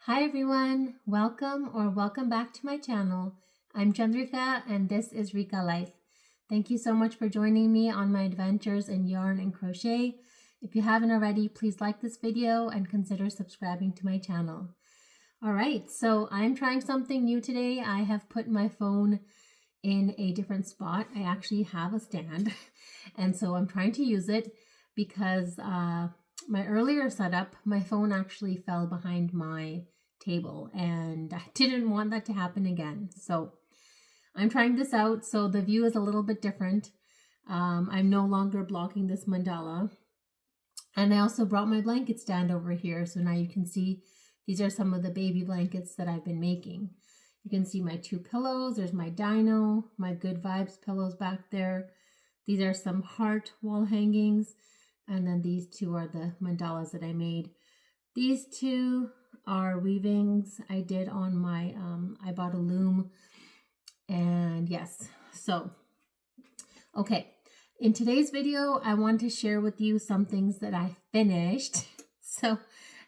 Hi everyone, welcome back to my channel. I'm Rika and this is Rika Life. Thank you so much for joining me on my adventures in yarn and crochet. If you haven't already, please like this video and consider subscribing to my channel. Alright, so I'm trying something new today. I have put my phone in a different spot. I actually have a stand and so I'm trying to use it because my earlier setup, my phone actually fell behind my table and I didn't want that to happen again. So I'm trying this out. So the view is a little bit different. I'm no longer blocking this mandala. And I also brought my blanket stand over here. So now you can see these are some of the baby blankets that I've been making. You can see my two pillows. There's my dino, my good vibes pillows back there. These are some heart wall hangings. And then these two are the mandalas that I made. These two are weavings I did on my, I bought a loom. And yes, so, okay. In today's video, I want to share with you some things that I finished.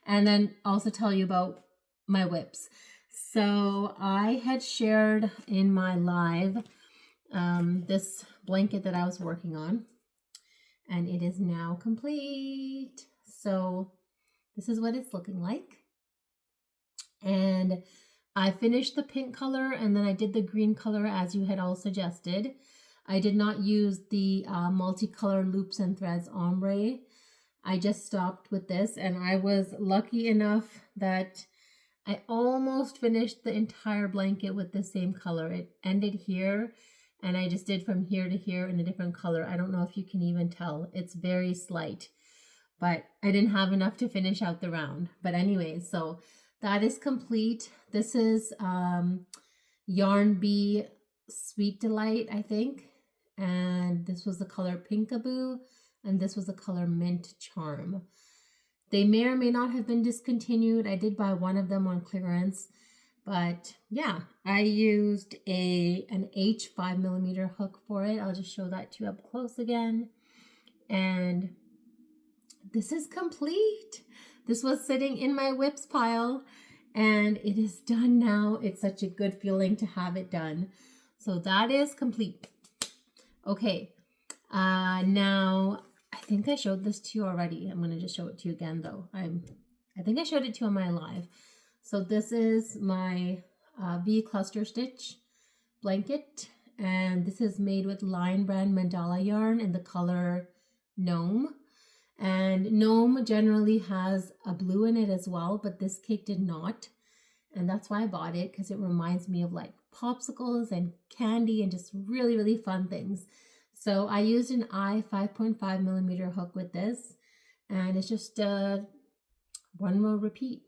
And then also tell you about my whips. So I had shared in my live this blanket that I was working on. And it is now complete. So this is what it's looking like. And I finished the pink color and then I did the green color as you had all suggested. I did not use the multicolor loops and threads ombre. I just stopped with this and I was lucky enough that I almost finished the entire blanket with the same color. It ended here. And I just did from here to here in a different color. I don't know if you can even tell. It's very slight. But I didn't have enough to finish out the round. But anyways, so that is complete. This is Yarn Bee Sweet Delight, I think. And this was the color Pinkaboo. And this was the color Mint Charm. They may or may not have been discontinued. I did buy one of them on clearance. But yeah, I used an H 5mm hook for it. I'll just show that to you up close again. And this is complete. This was sitting in my whips pile and it is done now. It's such a good feeling to have it done. So that is complete. Okay, now I think I showed this to you already. I'm going to just show it to you again though. I think I showed it to you on my live. So this is my V cluster stitch blanket, and this is made with Lion Brand mandala yarn in the color Gnome. And Gnome generally has a blue in it as well, but this cake did not. And that's why I bought it, because it reminds me of like popsicles and candy and just really, really fun things. So I used an I 5.5mm hook with this, and it's just one row repeat.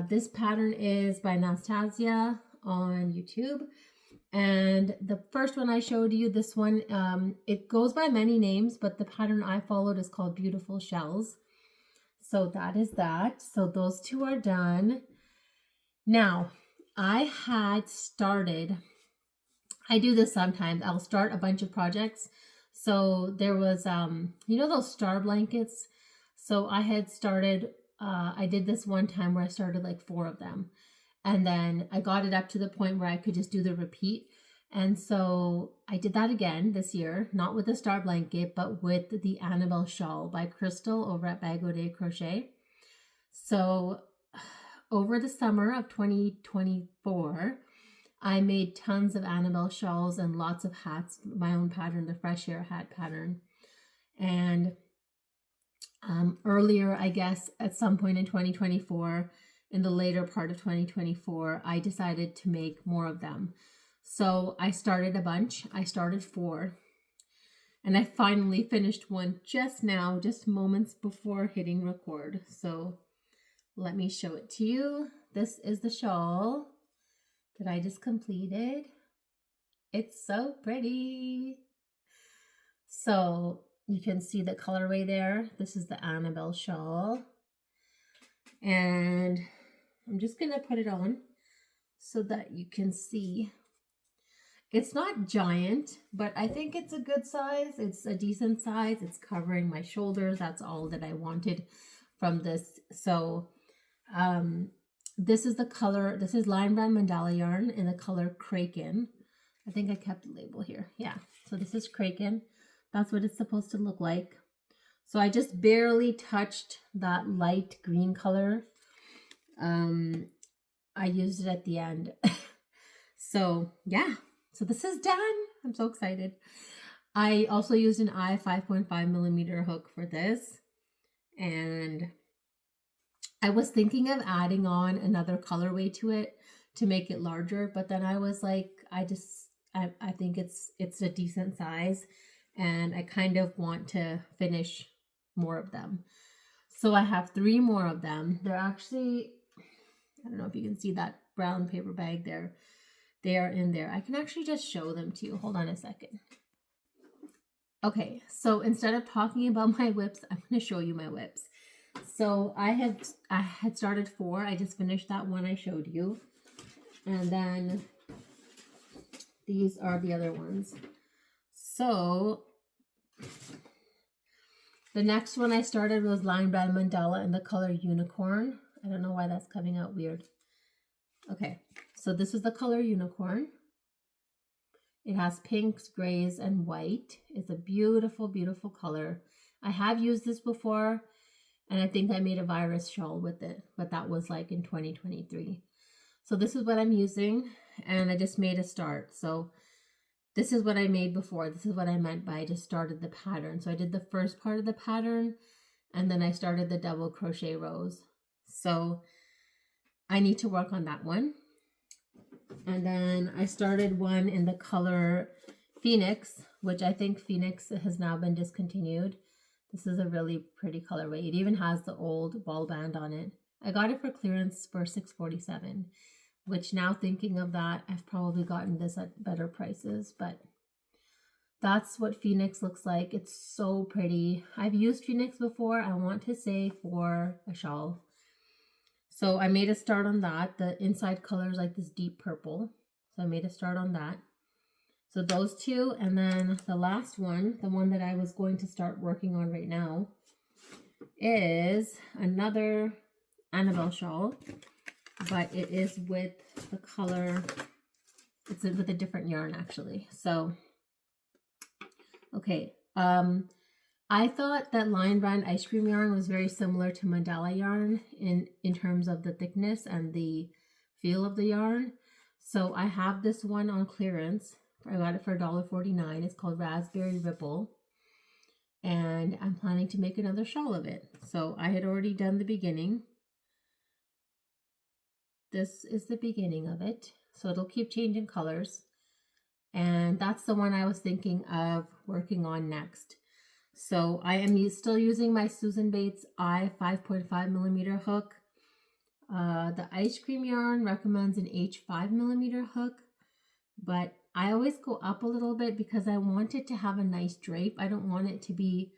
This pattern is by Nastasia on YouTube. And the first one I showed you, this one, it goes by many names, but the pattern I followed is called Beautiful Shells. So that is that. So those two are done. Now, I had started, I do this sometimes. I'll start a bunch of projects. So there was, you know those star blankets? So I had started I did this one time where I started like 4 of them. And then I got it up to the point where I could just do the repeat. And so I did that again this year, not with the star blanket, but with the Annabelle shawl by Crystal over at Bag O' Day Crochet. So over the summer of 2024, I made tons of Annabelle shawls and lots of hats, my own pattern, the Fresh Air hat pattern. And earlier, I guess, at some point in 2024, in the later part of 2024, I decided to make more of them. So I started a bunch. I started 4. And I finally finished one just now, just moments before hitting record. So let me show it to you. This is the shawl that I just completed. It's so pretty. So you can see the colorway there. This is the Annabelle shawl. And I'm just going to put it on so that you can see. It's not giant, but I think it's a good size. It's a decent size. It's covering my shoulders. That's all that I wanted from this. So This is the color, this is Lion Brand Mandala yarn in the color Kraken. I think I kept the label here. Yeah, so this is Kraken. That's what it's supposed to look like. So I just barely touched that light green color. I used it at the end. So yeah, so this is done. I'm so excited. I also used an I 5.5 millimeter hook for this. And I was thinking of adding on another colorway to it to make it larger, but then I was like, I think it's a decent size, and I kind of want to finish more of them. So I have 3 more of them. They're actually, I don't know if you can see that brown paper bag there. They are in there. I can actually just show them to you. Hold on a second. Okay, so instead of talking about my whips, I'm going to show you my whips. So I had started 4. I just finished that one I showed you. And then these are the other ones. So the next one I started was Lion Brand Mandala in the color Unicorn. I don't know why that's coming out weird. Okay, so this is the color Unicorn. It has pinks, grays, and white. It's a beautiful, beautiful color. I have used this before, and I think I made a virus shawl with it, but that was like in 2023. So this is what I'm using, and I just made a start. So this is what I made before. This is what I meant by I just started the pattern. So I did the first part of the pattern, and then I started the double crochet rows. So I need to work on that one. And then I started one in the color Phoenix, which I think Phoenix has now been discontinued. This is a really pretty colorway. It even has the old ball band on it. I got it for clearance for $6.47, which now thinking of that, I've probably gotten this at better prices, but that's what Phoenix looks like. It's so pretty. I've used Phoenix before, I want to say, for a shawl. So I made a start on that. The inside color is like this deep purple. So I made a start on that. So those 2, and then the last one, the one that I was going to start working on right now, is another Annabelle shawl, but it is with the color, it's with a different yarn actually. So, okay. I thought that Lion Brand ice cream yarn was very similar to Mandala yarn in terms of the thickness and the feel of the yarn. So I have this one on clearance. I got it for $1.49. It's called Raspberry Ripple. And I'm planning to make another shawl of it. So I had already done the beginning. This is the beginning of it. So it'll keep changing colors. And that's the one I was thinking of working on next. So I am still using my Susan Bates I 5.5 millimeter hook. The ice cream yarn recommends an H5 millimeter hook, but I always go up a little bit because I want it to have a nice drape. I don't want it to be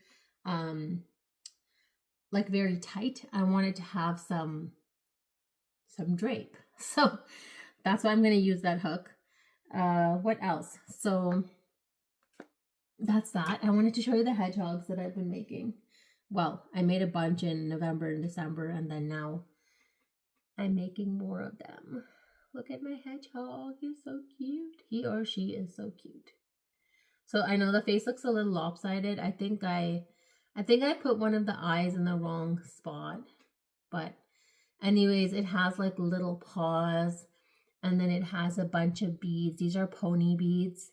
like very tight. I want it to have some drape. So that's why I'm going to use that hook. What else? So that's that. I wanted to show you the hedgehogs that I've been making. Well, I made a bunch in November and December, and then now I'm making more of them. Look at my hedgehog. He's so cute. He or she is so cute. So I know the face looks a little lopsided. I think I put one of the eyes in the wrong spot. But anyways, it has like little paws, and then it has a bunch of beads. These are pony beads.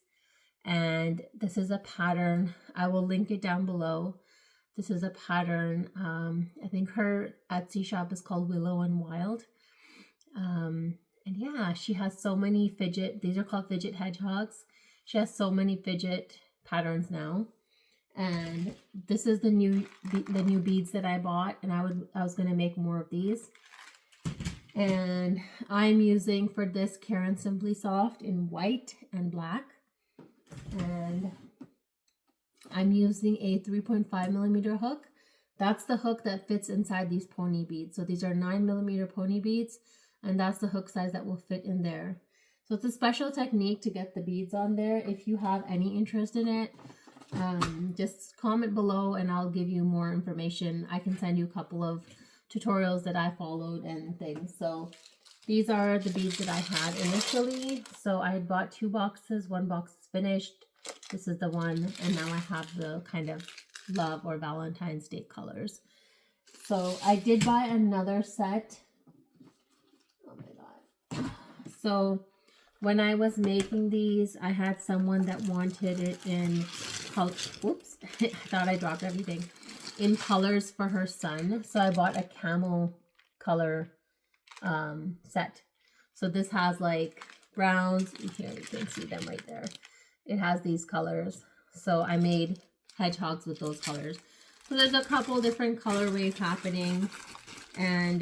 And this is a pattern. I will link it down below. This is a pattern. I think her Etsy shop is called Willow and Wild. And yeah, she has so many fidget. These are called fidget hedgehogs. She has so many fidget patterns now. And this is the new beads that I bought, and I was gonna make more of these. And I'm using for this Karen Simply Soft in white and black. And I'm using a 3.5 millimeter hook. That's the hook that fits inside these pony beads. So these are 9 millimeter pony beads, and that's the hook size that will fit in there. So it's a special technique to get the beads on there. If you have any interest in it, just comment below and I'll give you more information. I can send you a couple of tutorials that I followed and things. So these are the beads that I had initially. So I had bought 2 boxes. One box is finished. This is the one. And now I have the kind of love or Valentine's Day colors. So I did buy another set. Oh my God. So when I was making these, I had someone that wanted it in color. Whoops. I thought I dropped everything. In colors for her son. So I bought a camel color set. So this has like browns. Here you can see them right there. It has these colors. So I made hedgehogs with those colors. So there's a couple different colorways happening, and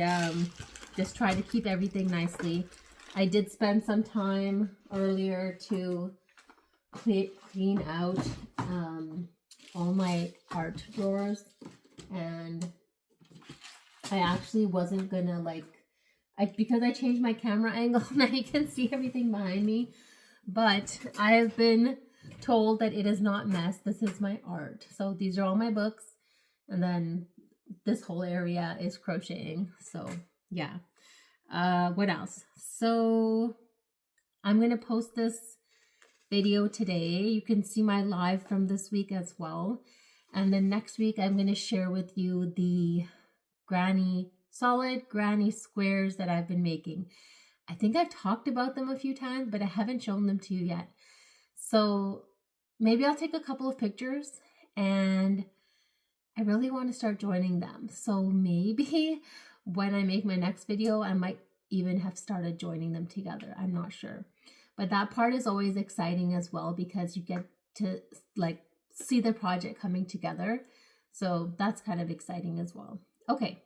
just try to keep everything nicely. I did spend some time earlier to clean out all my art drawers, and I actually wasn't gonna because I changed my camera angle, now you can see everything behind me, but I have been told that it is not mess. This is my art. So these are all my books, and then this whole area is crocheting. So yeah. What else? So I'm gonna post this video today. You can see my live from this week as well, and then next week I'm going to share with you the solid granny squares that I've been making. I think I've talked about them a few times, but I haven't shown them to you yet. So maybe I'll take a couple of pictures, and I really want to start joining them. So maybe when I make my next video, I might even have started joining them together. I'm not sure. But that part is always exciting as well, because you get to see the project coming together. So that's kind of exciting as well. Okay,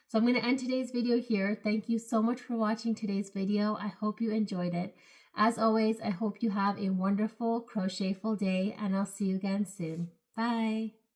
so I'm going to end today's video here. Thank you so much for watching today's video. I hope you enjoyed it. As always, I hope you have a wonderful crochetful day, and I'll see you again soon. Bye.